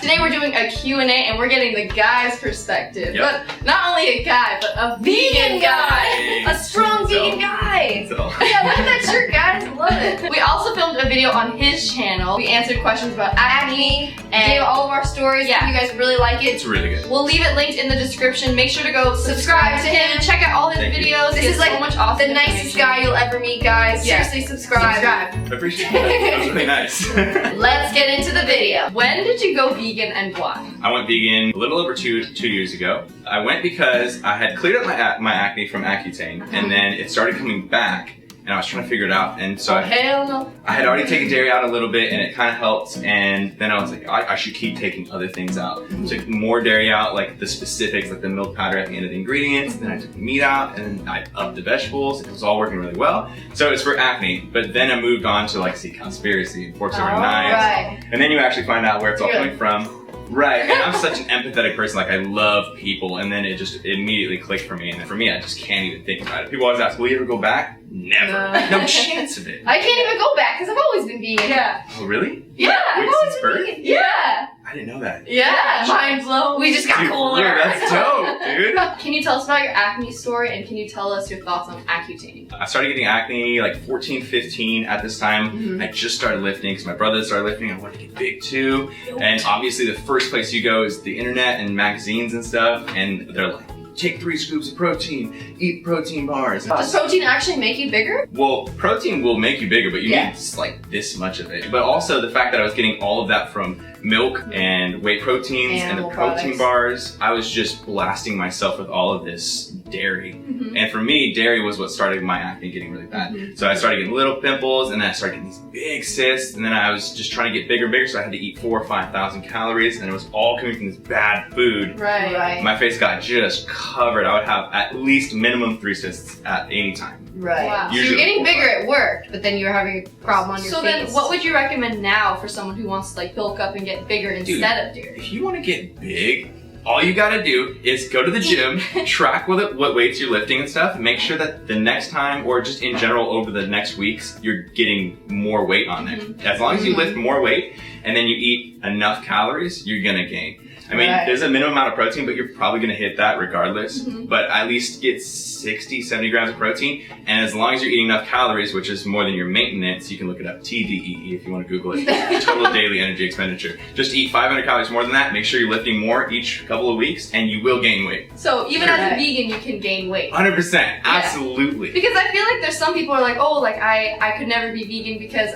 Today we're doing a Q&A and we're getting the guy's perspective. Yep. But not only a guy, but a vegan guy. A strong vegan guy. So. Yeah, look at that shirt, guys. I love it. We also filmed a video on his channel. We answered questions about acne and gave all of our stories. Yeah. If you guys really like it, It's really good. we'll leave it linked in the description. Make sure to go subscribe to him. Check out all his videos. This is like so much awesome the nicest guy you'll ever meet, guys. Yeah. Seriously, subscribe. I appreciate that. That was really nice. Let's get into the video. When did you go vegan and why? I went vegan a little over two years ago. I went because I had cleared up my acne from Accutane, and then it started coming back, and I was trying to figure it out. And so Hell no. I had already taken dairy out a little bit, and it kind of helped. And then I was like, I should keep taking other things out. Took more dairy out, like the specifics, like the milk powder at the end of the ingredients. Then I took the meat out, and then I upped the vegetables. It was all working really well. So it's for acne. But then I moved on to like conspiracy, forks over knives. Right. And then you actually find out where it's all coming from. Right, and I'm such an empathetic person, like I love people, and then it just immediately clicked for me, and for me, I just can't even think about it. People always ask, will you ever go back? Never. No chance of it. I can't even go back because I've always been vegan. Yeah. Oh, really? Yeah. I've Wait, always since been birth? vegan. Yeah. I didn't know that. Yeah. Mind blown. We just got Dude, cooler. yeah, that's dope, dude. Can you tell us about your acne story and can you tell us your thoughts on Accutane? I started getting acne like 14, 15 at this time. I just started lifting because my brother started lifting. I wanted to get big too. And obviously the first place you go is the internet and magazines and stuff. And they're like, take 3 scoops of protein, eat protein bars. Does protein actually make you bigger? Well, protein will make you bigger, but you need just like this much of it. But also the fact that I was getting all of that from milk and whey proteins and the protein bars, I was just blasting myself with all of this dairy. And for me, dairy was what started my acne getting really bad. So I started getting little pimples, and then I started getting these big cysts, and then I was just trying to get bigger and bigger, so I had to eat 4,000 or 5,000 calories, and it was all coming from this bad food. Right. My face got just covered. I would have at least minimum 3 cysts at any time. Right. Wow. So you're getting bigger at work, but then you're having a problem on your face. So then what would you recommend now for someone who wants to like bulk up and get bigger instead of dairy? If you want to get big, all you gotta do is go to the gym, track what weights you're lifting and stuff, and make sure that the next time, or just in general over the next weeks, you're getting more weight on there. As long as you lift more weight and then you eat enough calories, you're gonna gain. I mean, there's a minimum amount of protein, but you're probably gonna hit that regardless. But at least get 60, 70 grams of protein. And as long as you're eating enough calories, which is more than your maintenance, you can look it up, TDEE if you wanna Google it, total daily energy expenditure. Just eat 500 calories more than that, make sure you're lifting more each couple of weeks, and you will gain weight. So even as a vegan, you can gain weight. 100%, absolutely. Because I feel like there's some people who are like, oh, like I could never be vegan because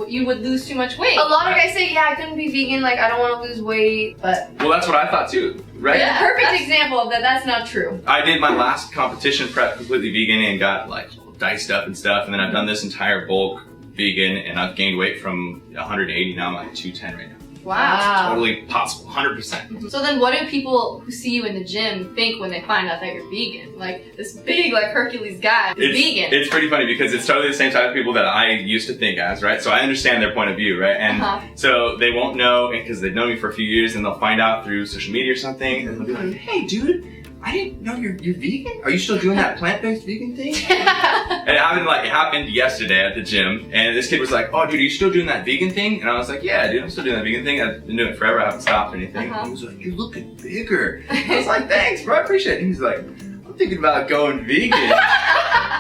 you would lose too much weight. A lot of guys say, yeah, I couldn't be vegan, like I don't want to lose weight, but... Well, that's what I thought too, right? Yeah, perfect example of that, that's not true. I did my last competition prep completely vegan and got like diced up and stuff, and then I've done this entire bulk vegan, and I've gained weight from 180, now I'm like 210 right now. Wow. Totally possible, 100%. So then what do people who see you in the gym think when they find out that you're vegan? Like this big like Hercules guy is vegan. It's pretty funny because it's totally the same type of people that I used to think as, right? So I understand their point of view, right? And so they won't know, because they've known me for a few years, and they'll find out through social media or something, and they'll be like, hey dude, I didn't know you're vegan? Are you still doing that plant-based vegan thing? And it happened yesterday at the gym, and this kid was like, oh dude, are you still doing that vegan thing? And I was like, yeah dude, I'm still doing that vegan thing. I've been doing it forever, I haven't stopped or anything. And he was like, you're looking bigger. I was like, thanks bro, I appreciate it. And he's like, I'm thinking about going vegan.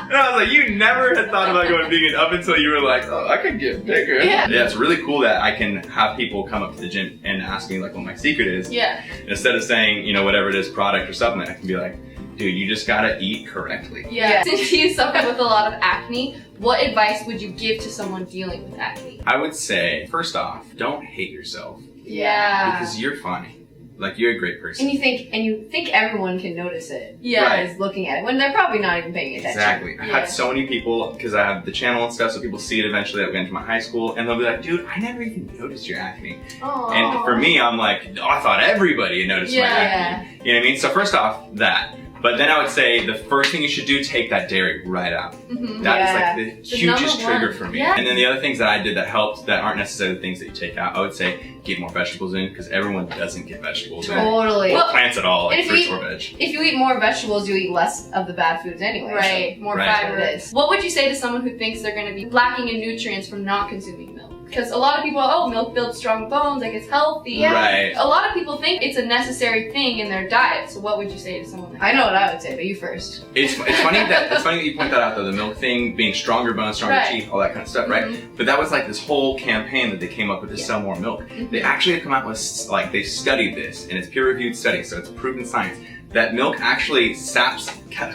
And I was like, you never had thought about going vegan up until you were like, oh, I could get bigger. Yeah, it's really cool that I can have people come up to the gym and ask me like what my secret is. Yeah. Instead of saying, you know, whatever it is, product or supplement, I can be like, dude, you just gotta eat correctly. Yeah. Since you suffer with a lot of acne, what advice would you give to someone dealing with acne? I would say, first off, don't hate yourself. Yeah. Because you're fine. Like, you're a great person. And you think everyone can notice it. Yeah. Is looking at it when they're probably not even paying attention. Exactly. I had so many people, because I have the channel and stuff, so people see it eventually that went to my high school, and they'll be like, dude, I never even noticed your acne. Aww. And for me, I'm like, oh, I thought everybody had noticed my acne. You know what I mean? So first off, that. But then I would say the first thing you should do, take that dairy right out. That is like the hugest trigger for me. And then the other things that I did that helped that aren't necessarily the things that you take out, I would say get more vegetables in, because everyone doesn't get vegetables in. Totally. Or plants at all, like fruits or veg. If you eat more vegetables, you eat less of the bad foods anyway. Right, more fiber. What would you say to someone who thinks they're going to be lacking in nutrients from not consuming milk? Because a lot of people, oh, milk builds strong bones, like it's healthy. Yeah. Right. A lot of people think it's a necessary thing in their diet. So what would you say to someone like that? I know what I would say, but you first. It's funny that you point that out though, the milk thing, being stronger bones, stronger Right. teeth, all that kind of stuff, right? But that was like this whole campaign that they came up with to sell more milk. They actually have come out with, like, they studied this, and it's peer-reviewed study, so it's proven science, that milk actually saps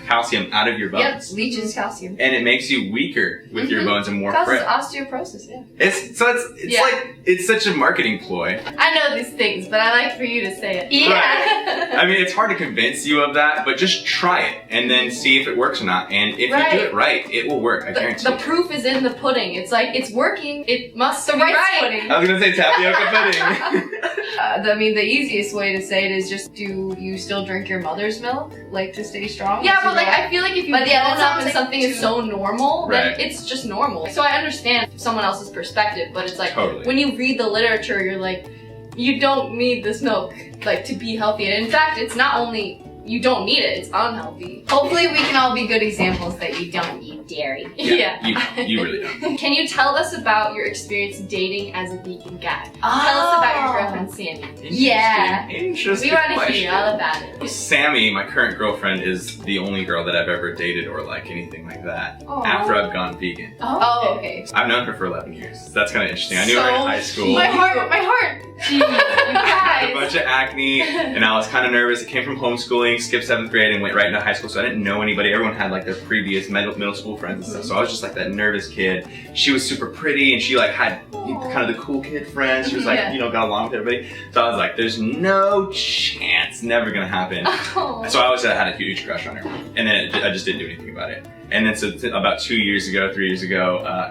calcium out of your bones. Yep, leaches calcium. And it makes you weaker with your bones and more Causes frail. osteoporosis, yeah. It's Yeah. like, it's such a marketing ploy. I know these things, but I like for you to say it. Yeah. I mean, it's hard to convince you of that, but just try it and then see if it works or not. And if you do it right, it will work. I guarantee. The proof is in the pudding. It's like, it's working. It must be rice right. pudding. I was gonna say tapioca pudding. I mean, the easiest way to say it is just, do you still drink your mother's milk, like, to stay strong? Yeah, but like, I feel like if you've But yeah, grown that up sounds and like something is so normal, then Right. it's just normal. So I understand someone else's perspective, but it's like, Totally. when you read the literature, you're like, you don't need this milk, like, to be healthy. And in fact, it's not only you don't need it, it's unhealthy. Hopefully we can all be good examples that you don't eat dairy. You really don't. Can you tell us about your experience dating as a vegan guy? Tell Oh. us about your girlfriend, Sammy. Yeah. Interesting We want to question. hear all about it. Sammy, my current girlfriend, is the only girl that I've ever dated or like anything like that Aw. after I've gone vegan. Oh, okay. I've known her for 11 years. That's kind of interesting. I knew her in So high school. My heart. Jeez, you I had a guys. bunch of acne, and I was kind of nervous. I came from homeschooling, skipped 7th grade, and went right into high school, so I didn't know anybody. Everyone had like their previous middle school friends and stuff, so I was just like that nervous kid. She was super pretty, and she like had kind of the cool kid friends. She was like, Yeah. got along with everybody. So I was like, there's no chance, never gonna happen. Oh. So I always had a huge crush on her, and then I just didn't do anything about it. And then so about 3 years ago,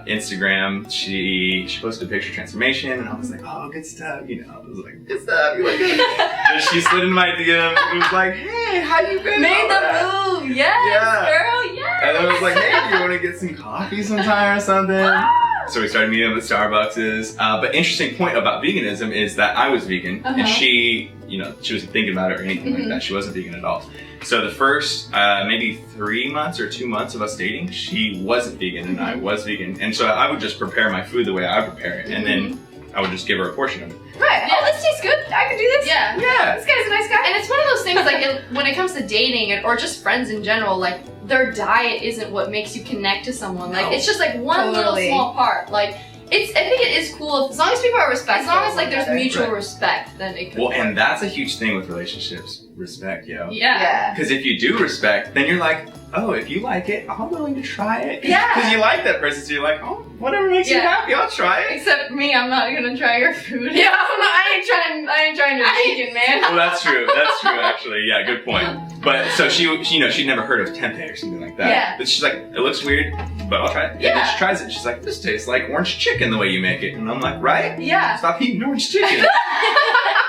Instagram, she posted a picture transformation, and I was like, oh, good stuff, I was like, good stuff, you look good. And she slid in my DM and was like, hey, how you been? Made All the that. move, yes, Yeah. girl, yes. And then I was like, hey, do you want to get some coffee sometime or something? So we started meeting up at Starbucks. But interesting point about veganism is that I was vegan, and she, she wasn't thinking about it or anything like that. She wasn't vegan at all. So the first maybe 3 months or 2 months of us dating, she wasn't vegan and I was vegan. And so I would just prepare my food the way I prepare it, and then I would just give her a portion of it. Right. Oh, this tastes good. I can do this. Yeah. Yeah. This guy's a nice guy. And it's one of those things, like, when it comes to dating or just friends in general, like, their diet isn't what makes you connect to someone. Like, No. it's just like one little Totally. small part. Like, I think it is cool as long as people are respectful. As long as like there's Right. mutual respect, then it could Well, work. and that's a huge thing with relationships, respect, yo. Yeah. Because if you do respect, then you're like, oh, if you like it, I'm willing to try it. Yeah. Because you like that person, so you're like, oh, whatever makes you Yeah. happy, I'll try it. Except me, I'm not gonna try your food. Yeah, I ain't trying to vegan, man. Well, that's true. That's true, actually. Yeah, good point. But so she'd never heard of tempeh or something like that. Yeah. But she's like, it looks weird, but I'll try it. And Yeah. then she tries it. She's like, this tastes like orange chicken the way you make it. And I'm like, right? Yeah. Stop eating orange chicken.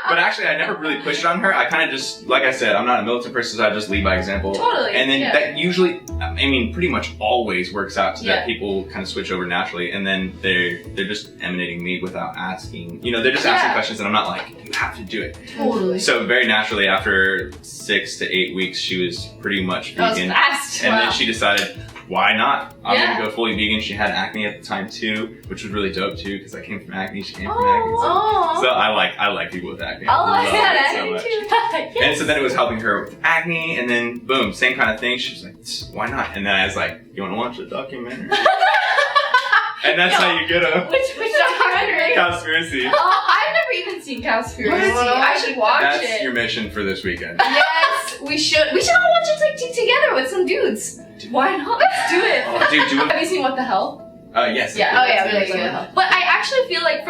But actually, I never really pushed it on her. I kind of just, like I said, I'm not a militant person, so I just lead by example. Totally. And then yeah. that usually, I mean, pretty much always works out so Yeah. that people kind of switch over naturally, and then they're just emanating me without asking. They're just asking Yeah. questions, and I'm not like, you have to do it. Totally. So very naturally, after 6 to 8 weeks, she was pretty much That was vegan. fast. And Wow. then she decided, why not? I'm Yeah. gonna go fully vegan. She had acne at the time too, which was really dope too, because I came from acne, she came from acne. Oh. So I like people with acne. Oh, I love had it so acne much. too. And so then it was helping her with acne, and then boom, same kind of thing. She was like, why not? And then I was like, you wanna watch the documentary? And that's how you get them. Which documentary? Cowspiracy. Oh, I've never even seen Cowspiracy. What? I should watch That's it. your mission for this weekend. Yes, we should all watch it like together with some dudes. Why not? Let's do it. Oh, dude, do Have you seen What the Hell? yes. Yeah. Oh, yeah, that's really What the good. Hell. But I actually feel like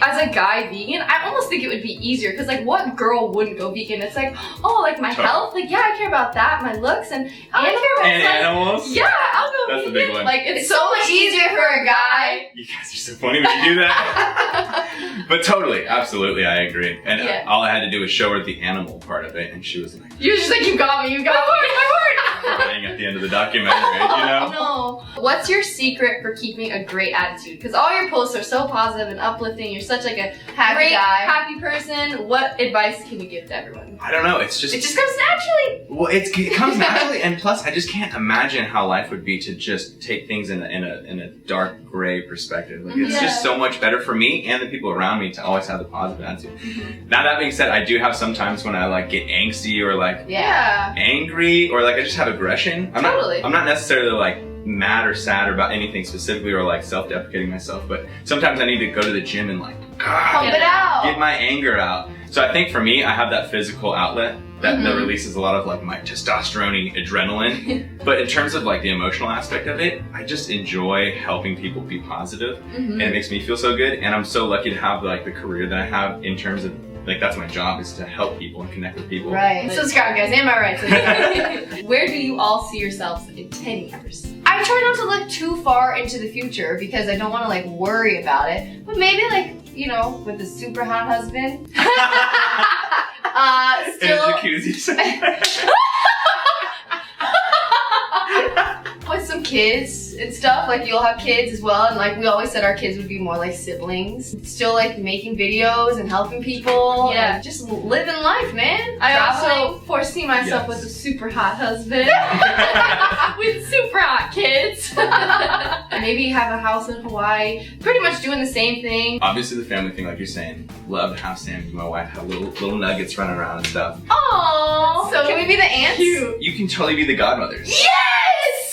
as a guy vegan, I almost think it would be easier because like what girl wouldn't go vegan? It's like, oh, like my Totally. health, like yeah, I care about that, my looks, and I care about And like, animals. yeah, I'll go That's the vegan. big one. Like it's so much easier for a guy. You guys are so funny when you do that. But totally, absolutely, I agree. And Yeah. all I had to do was show her the animal part of it, and she was like, You're just like, you got me, my word. crying at the end of the documentary, No. What's your secret for keeping a great attitude? Because all your posts are so positive and uplifting. You're such like a Happy great, guy. happy person. What advice can you give to everyone? I don't know. It's just. It just comes naturally. Well, it comes naturally, and plus, I just can't imagine how life would be to just take things in a dark gray perspective. Like, it's just so much better for me and the people around me to always have the positive attitude. Now that being said, I do have some times when I like get angsty or like angry or like I just have aggression. I'm not necessarily like mad or sad about anything specifically or like self-deprecating myself, but sometimes I need to go to the gym and like pump it out, get my anger out. So I think for me, I have that physical outlet that releases a lot of like my testosterone adrenaline. But in terms of like the emotional aspect of it, I just enjoy helping people be positive, and it makes me feel so good. And I'm so lucky to have like the career that I have in terms of like that's my job, is to help people and connect with people. Right. Subscribe, guys. Am I right? Where do you all see yourselves in 10 years? I try not to look too far into the future because I don't want to like worry about it. But maybe like, you know, with a super hot husband. Still in a jacuzzi. with some kids and stuff. Like you'll have kids as well, and like we always said our kids would be more like siblings. Still like making videos and helping people. Yeah. And just living life, man. I Traveling. also foresee myself with a super hot husband. With super hot kids. Maybe have a house in Hawaii. Pretty much doing the same thing. Obviously the family thing, like you're saying, love to have Sam and my wife have little nuggets running around and stuff. Aww. So can we be the aunts? cute. You can totally be the godmothers. Yes!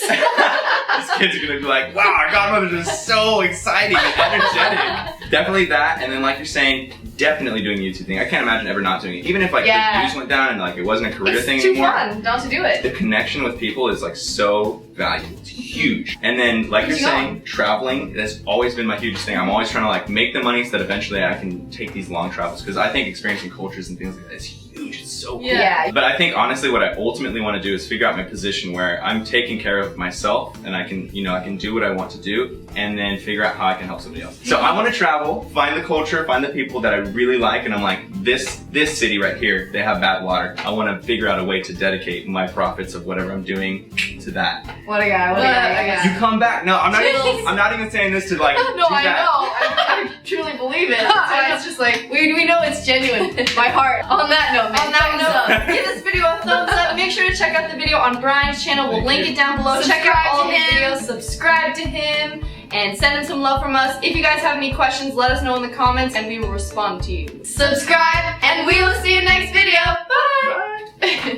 These kids are gonna be like, wow, our godmothers are so exciting and energetic. Definitely that, and then like you're saying, definitely doing the YouTube thing. I can't imagine ever not doing it. Even if like the views went down and like it wasn't a career thing anymore. It's too fun not to do it. The connection with people is like so valuable. It's huge. And then like you're saying, traveling, that's always been my hugest thing. I'm always trying to like make the money so that eventually I can take these long travels, because I think experiencing cultures and things like that is huge. It's so cool. Yeah. But I think honestly what I ultimately want to do is figure out my position where I'm taking care of myself and I can, you know, I can do what I want to do and then figure out how I can help somebody else. So I want to travel, find the culture, find the people that I really like, and I'm like, this city right here, they have bad water. I want to figure out a way to dedicate my profits of whatever I'm doing to that. What a guy, what a guy. You come back. No, I'm not even saying this to like No, do I that. know. I truly believe it. So it's just like, we know it's genuine. My heart. On that note, man. On that thumbs up. Give this video a thumbs up. Make sure to check out the video on Brian's channel. We'll link it down below. Check out all of his videos. Subscribe to him. And send him some love from us. If you guys have any questions, let us know in the comments and we will respond to you. Subscribe, and we will see you next video. Bye! Bye.